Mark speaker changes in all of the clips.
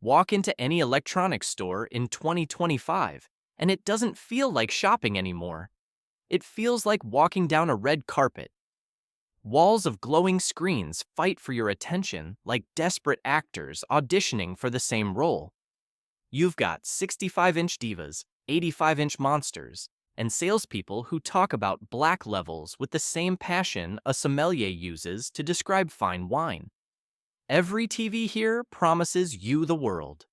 Speaker 1: Walk into any electronics store in 2025, and it doesn't feel like shopping anymore. It feels like walking down a red carpet. Walls of glowing screens fight for your attention like desperate actors auditioning for the same role. You've got 65-inch divas, 85-inch monsters, and salespeople who talk about black levels with the same passion a sommelier uses to describe fine wine. Every TV here promises you the world.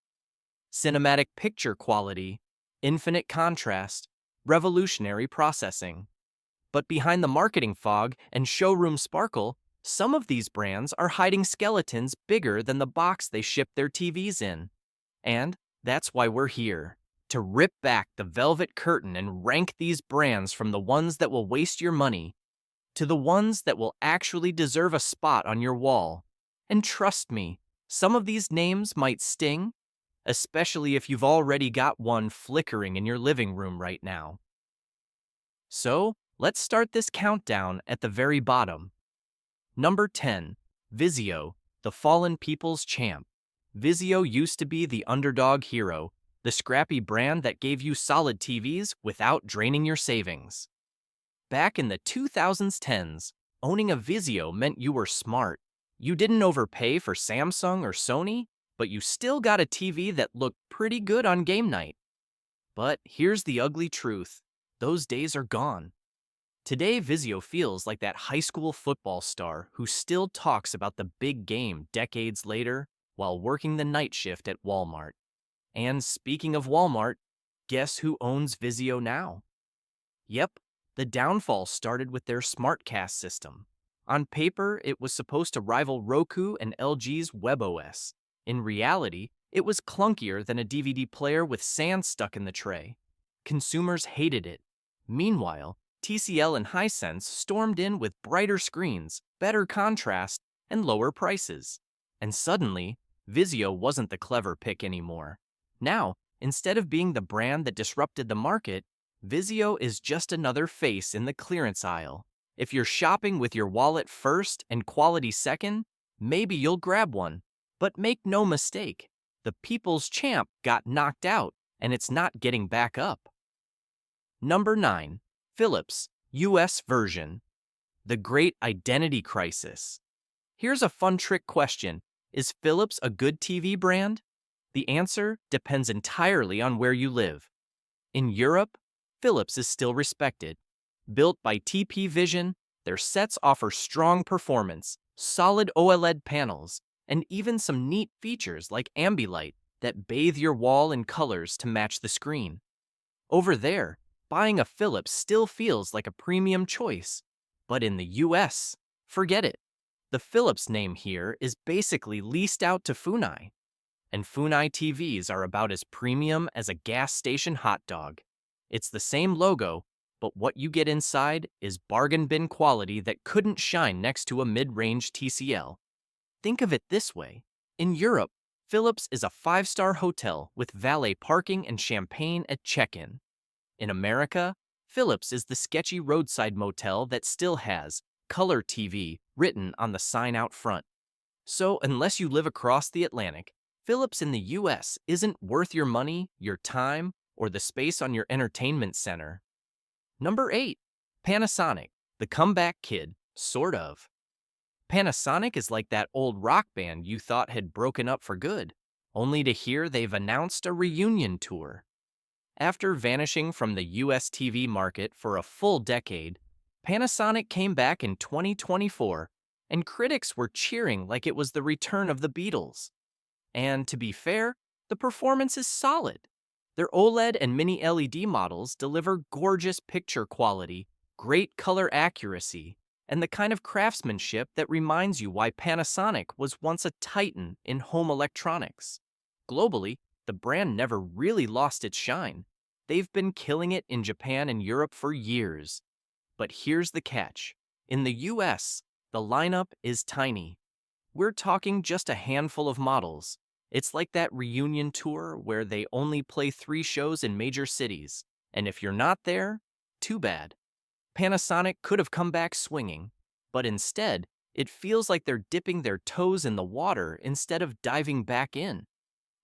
Speaker 1: Cinematic picture quality, infinite contrast, revolutionary processing. But behind the marketing fog and showroom sparkle, some of these brands are hiding skeletons bigger than the box they ship their TVs in. And that's why we're here, to rip back the velvet curtain and rank these brands from the ones that will waste your money to the ones that will actually deserve a spot on your wall. And trust me, some of these names might sting, especially if you've already got one flickering in your living room right now. So, let's start this countdown at the very bottom. Number 10. Vizio, the fallen people's champ. Vizio used to be the underdog hero, the scrappy brand that gave you solid TVs without draining your savings. Back in the 2010s, owning a Vizio meant you were smart. You didn't overpay for Samsung or Sony, but you still got a TV that looked pretty good on game night. But here's the ugly truth. Those days are gone. Today, Vizio feels like that high school football star who still talks about the big game decades later while working the night shift at Walmart. And speaking of Walmart, guess who owns Vizio now? Yep, the downfall started with their SmartCast system. On paper, it was supposed to rival Roku and LG's WebOS. In reality, it was clunkier than a DVD player with sand stuck in the tray. Consumers hated it. Meanwhile, TCL and Hisense stormed in with brighter screens, better contrast, and lower prices. And suddenly, Vizio wasn't the clever pick anymore. Now, instead of being the brand that disrupted the market, Vizio is just another face in the clearance aisle. If you're shopping with your wallet first and quality second, maybe you'll grab one. But make no mistake, the people's champ got knocked out, and it's not getting back up. Number 9. Philips, US version. The Great Identity Crisis. Here's a fun trick question. Is Philips a good TV brand? The answer depends entirely on where you live. In Europe, Philips is still respected. Built by TP Vision, their sets offer strong performance, solid OLED panels, and even some neat features like Ambilight that bathe your wall in colors to match the screen. Over there, buying a Philips still feels like a premium choice. But in the US, forget it. The Philips name here is basically leased out to Funai. And Funai TVs are about as premium as a gas station hot dog. It's the same logo, but what you get inside is bargain bin quality that couldn't shine next to a mid-range TCL. Think of it this way. In Europe, Philips is a 5-star hotel with valet parking and champagne at check-in. In America, Philips is the sketchy roadside motel that still has Color TV written on the sign out front. So unless you live across the Atlantic, Philips in the US isn't worth your money, your time, or the space on your entertainment center. Number 8. Panasonic, the comeback kid, sort of. Panasonic is like that old rock band you thought had broken up for good, only to hear they've announced a reunion tour. After vanishing from the US TV market for a full decade, Panasonic came back in 2024, and critics were cheering like it was the return of the Beatles. And to be fair, the performance is solid. Their OLED and mini LED models deliver gorgeous picture quality, great color accuracy, and the kind of craftsmanship that reminds you why Panasonic was once a titan in home electronics. Globally, the brand never really lost its shine. They've been killing it in Japan and Europe for years. But here's the catch. In the US, the lineup is tiny. We're talking just a handful of models. It's like that reunion tour where they only play 3 shows in major cities. And if you're not there, too bad. Panasonic could have come back swinging, but instead, it feels like they're dipping their toes in the water instead of diving back in.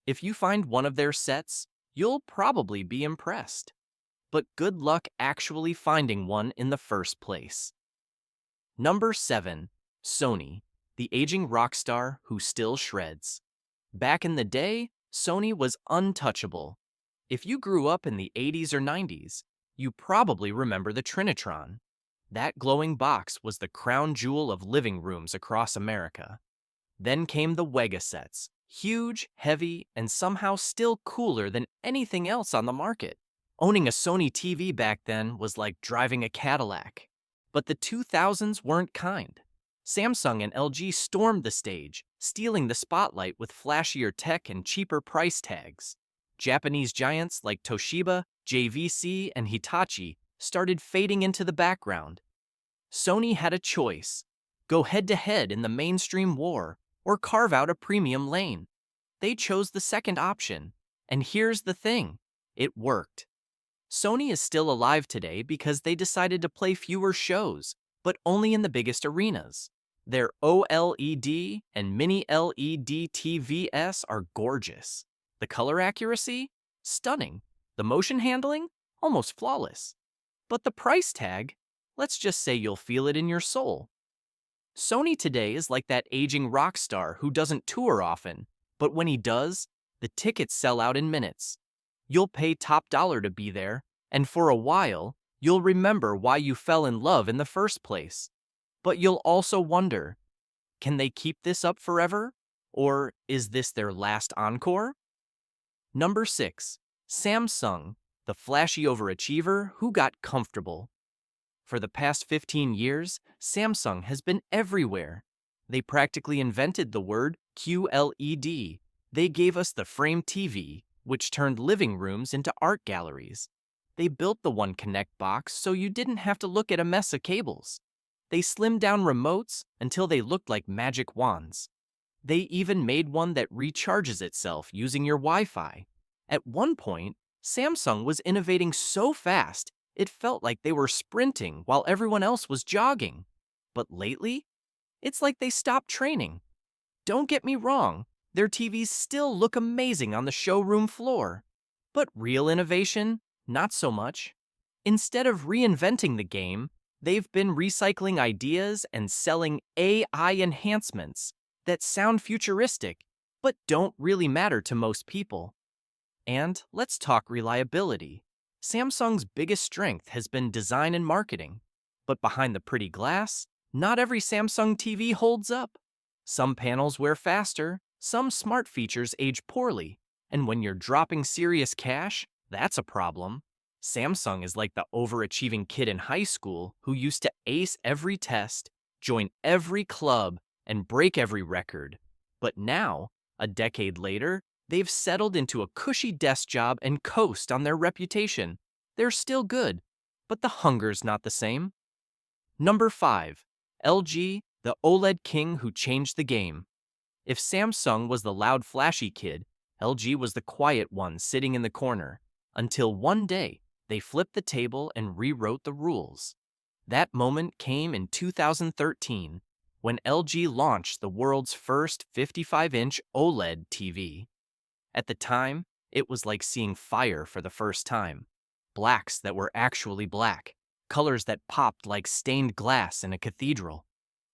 Speaker 1: If you find one of their sets, you'll probably be impressed. But good luck actually finding one in the first place. Number 7. Sony, the aging rock star who still shreds. Back in the day, Sony was untouchable. If you grew up in the 80s or 90s, you probably remember the Trinitron. That glowing box was the crown jewel of living rooms across America. Then came the Wega sets, huge, heavy, and somehow still cooler than anything else on the market. Owning a Sony TV back then was like driving a Cadillac. But the 2000s weren't kind. Samsung and LG stormed the stage, stealing the spotlight with flashier tech and cheaper price tags. Japanese giants like Toshiba, JVC, and Hitachi started fading into the background. Sony had a choice: go head-to-head in the mainstream war or carve out a premium lane. They chose the second option, and here's the thing, it worked. Sony is still alive today because they decided to play fewer shows, but only in the biggest arenas. Their OLED and Mini LED TVs are gorgeous. The color accuracy? Stunning. The motion handling? Almost flawless. But the price tag? Let's just say you'll feel it in your soul. Sony today is like that aging rock star who doesn't tour often, but when he does, the tickets sell out in minutes. You'll pay top dollar to be there, and for a while, you'll remember why you fell in love in the first place. But you'll also wonder, can they keep this up forever? Or is this their last encore? Number 6. Samsung, the flashy overachiever who got comfortable. For the past 15 years, Samsung has been everywhere. They practically invented the word QLED. They gave us the frame TV, which turned living rooms into art galleries. They built the One Connect box so you didn't have to look at a mess of cables. They slimmed down remotes until they looked like magic wands. They even made one that recharges itself using your Wi-Fi. At one point, Samsung was innovating so fast, it felt like they were sprinting while everyone else was jogging. But lately, it's like they stopped training. Don't get me wrong, their TVs still look amazing on the showroom floor. But real innovation? Not so much. Instead of reinventing the game, they've been recycling ideas and selling AI enhancements that sound futuristic, but don't really matter to most people. And let's talk reliability. Samsung's biggest strength has been design and marketing. But behind the pretty glass, not every Samsung TV holds up. Some panels wear faster, some smart features age poorly, and when you're dropping serious cash, that's a problem. Samsung is like the overachieving kid in high school who used to ace every test, join every club, and break every record. But now, a decade later, they've settled into a cushy desk job and coast on their reputation. They're still good, but the hunger's not the same. Number 5. LG, the OLED king who changed the game. If Samsung was the loud, flashy kid, LG was the quiet one sitting in the corner. Until one day, they flipped the table and rewrote the rules. That moment came in 2013, when LG launched the world's first 55-inch OLED TV. At the time, it was like seeing fire for the first time. Blacks that were actually black, colors that popped like stained glass in a cathedral.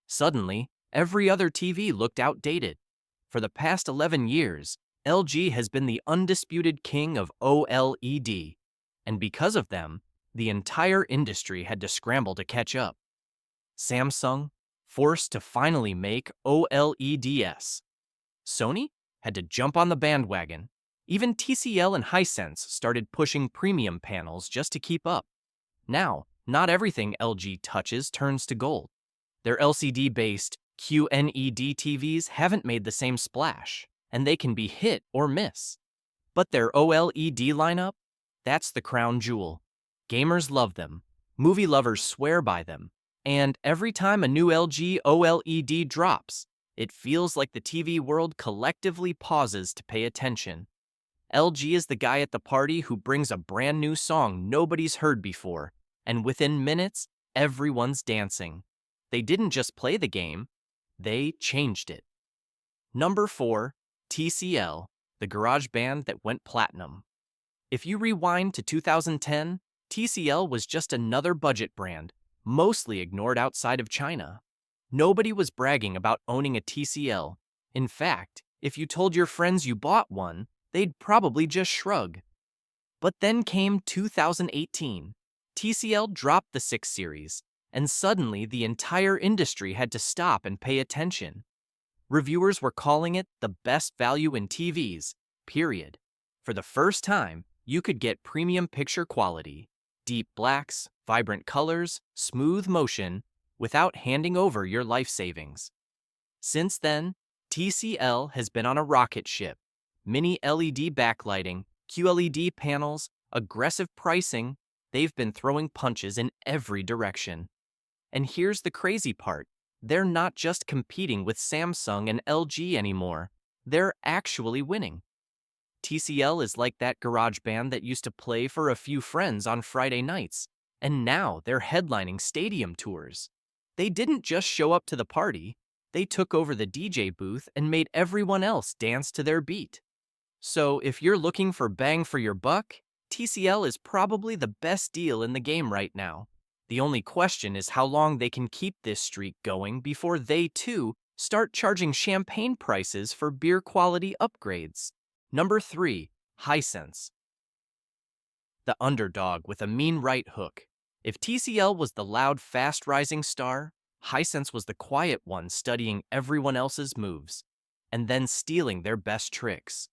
Speaker 1: Suddenly, every other TV looked outdated. For the past 11 years, LG has been the undisputed king of OLED. And because of them, the entire industry had to scramble to catch up. Samsung, forced to finally make OLEDs. Sony had to jump on the bandwagon. Even TCL and Hisense started pushing premium panels just to keep up. Now, not everything LG touches turns to gold. Their LCD-based QNED TVs haven't made the same splash, and they can be hit or miss. But their OLED lineup? That's the crown jewel. Gamers love them, movie lovers swear by them, and every time a new LG OLED drops, it feels like the TV world collectively pauses to pay attention. LG is the guy at the party who brings a brand new song nobody's heard before, and within minutes, everyone's dancing. They didn't just play the game, they changed it. Number 4, TCL, the garage band that went platinum. If you rewind to 2010, TCL was just another budget brand, mostly ignored outside of China. Nobody was bragging about owning a TCL. In fact, if you told your friends you bought one, they'd probably just shrug. But then came 2018. TCL dropped the 6 series, and suddenly the entire industry had to stop and pay attention. Reviewers were calling it the best value in TVs, period. For the first time, you could get premium picture quality, deep blacks, vibrant colors, smooth motion, without handing over your life savings. Since then, TCL has been on a rocket ship. Mini LED backlighting, QLED panels, aggressive pricing, they've been throwing punches in every direction. And here's the crazy part. They're not just competing with Samsung and LG anymore. They're actually winning. TCL is like that garage band that used to play for a few friends on Friday nights, and now they're headlining stadium tours. They didn't just show up to the party, they took over the DJ booth and made everyone else dance to their beat. So if you're looking for bang for your buck, TCL is probably the best deal in the game right now. The only question is how long they can keep this streak going before they, too, start charging champagne prices for beer quality upgrades. Number 3. Hisense. The underdog with a mean right hook. If TCL was the loud, fast-rising star, Hisense was the quiet one studying everyone else's moves, and then stealing their best tricks.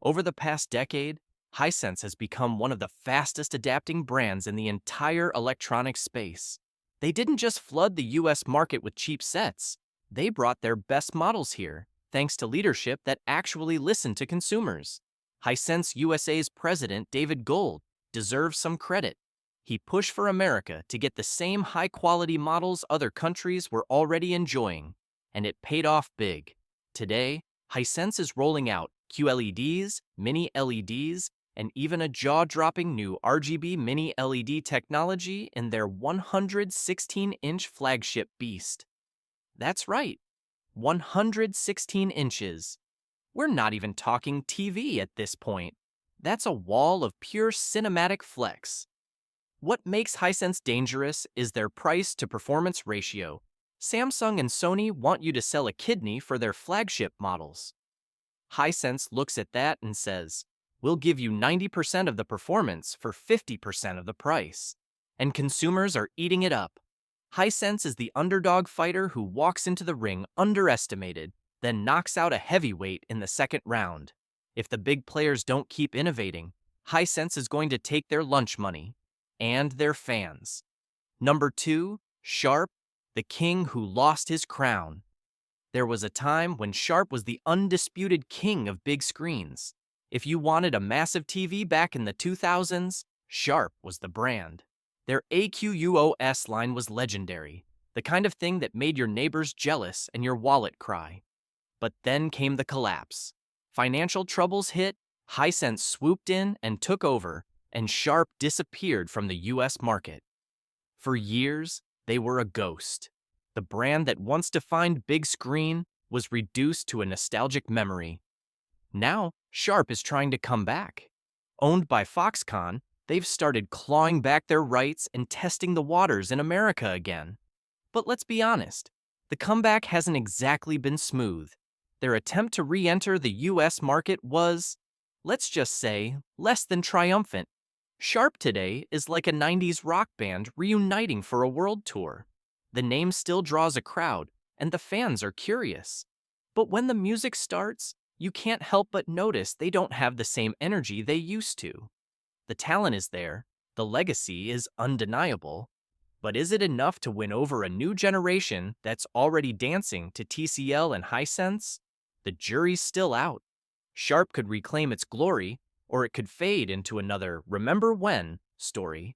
Speaker 1: Over the past decade, Hisense has become one of the fastest adapting brands in the entire electronics space. They didn't just flood the US market with cheap sets, they brought their best models here, thanks to leadership that actually listened to consumers. Hisense USA's president, David Gold, deserves some credit. He pushed for America to get the same high-quality models other countries were already enjoying, and it paid off big. Today, Hisense is rolling out QLEDs, mini LEDs, and even a jaw-dropping new RGB mini LED technology in their 116-inch flagship beast. That's right, 116 inches. We're not even talking TV at this point. That's a wall of pure cinematic flex. What makes Hisense dangerous is their price-to-performance ratio. Samsung and Sony want you to sell a kidney for their flagship models. Hisense looks at that and says, we'll give you 90% of the performance for 50% of the price. And consumers are eating it up. Hisense is the underdog fighter who walks into the ring underestimated, then knocks out a heavyweight in the second round. If the big players don't keep innovating, Hisense is going to take their lunch money and their fans. Number 2, Sharp, the king who lost his crown. There was a time when Sharp was the undisputed king of big screens. If you wanted a massive TV back in the 2000s, Sharp was the brand. Their AQUOS line was legendary, the kind of thing that made your neighbors jealous and your wallet cry. But then came the collapse. Financial troubles hit, Hisense swooped in and took over, and Sharp disappeared from the US market. For years, they were a ghost. The brand that once defined big screen was reduced to a nostalgic memory. Now, Sharp is trying to come back. Owned by Foxconn, they've started clawing back their rights and testing the waters in America again. But let's be honest, the comeback hasn't exactly been smooth. Their attempt to re-enter the US market was, let's just say, less than triumphant. Sharp today is like a 90s rock band reuniting for a world tour. The name still draws a crowd, and the fans are curious. But when the music starts, you can't help but notice they don't have the same energy they used to. The talent is there, the legacy is undeniable, but is it enough to win over a new generation that's already dancing to TCL and Hisense? The jury's still out. Sharp could reclaim its glory, or it could fade into another remember when story.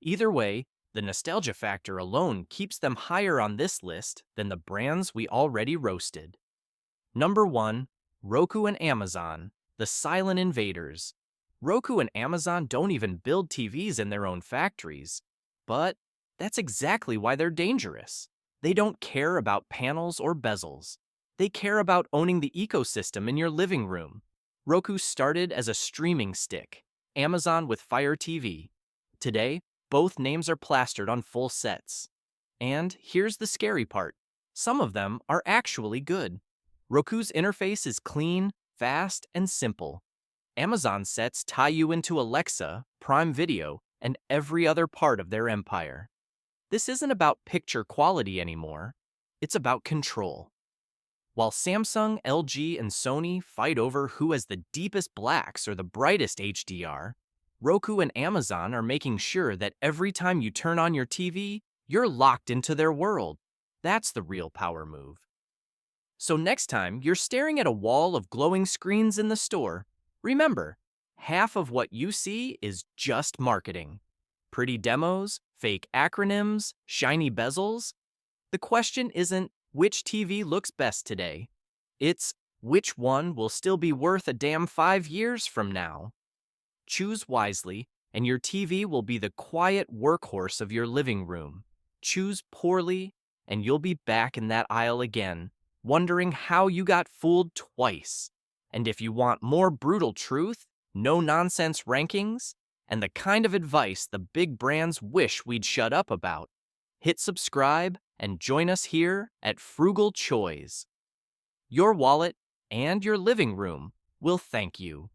Speaker 1: Either way, the nostalgia factor alone keeps them higher on this list than the brands we already roasted. Number 1, Roku and Amazon, the silent invaders. Roku and Amazon don't even build TVs in their own factories, but that's exactly why they're dangerous. They don't care about panels or bezels. They care about owning the ecosystem in your living room. Roku started as a streaming stick, Amazon with Fire TV. Today, both names are plastered on full sets. And here's the scary part. Some of them are actually good. Roku's interface is clean, fast, and simple. Amazon sets tie you into Alexa, Prime Video, and every other part of their empire. This isn't about picture quality anymore. It's about control. While Samsung, LG, and Sony fight over who has the deepest blacks or the brightest HDR, Roku and Amazon are making sure that every time you turn on your TV, you're locked into their world. That's the real power move. So next time you're staring at a wall of glowing screens in the store, remember, half of what you see is just marketing. Pretty demos, fake acronyms, shiny bezels. The question isn't which TV looks best today. It's which one will still be worth a damn 5 years from now. Choose wisely, and your TV will be the quiet workhorse of your living room. Choose poorly, and you'll be back in that aisle again, wondering how you got fooled twice. And if you want more brutal truth, no-nonsense rankings, and the kind of advice the big brands wish we'd shut up about, hit subscribe and join us here at Frugal Choice. Your wallet and your living room will thank you.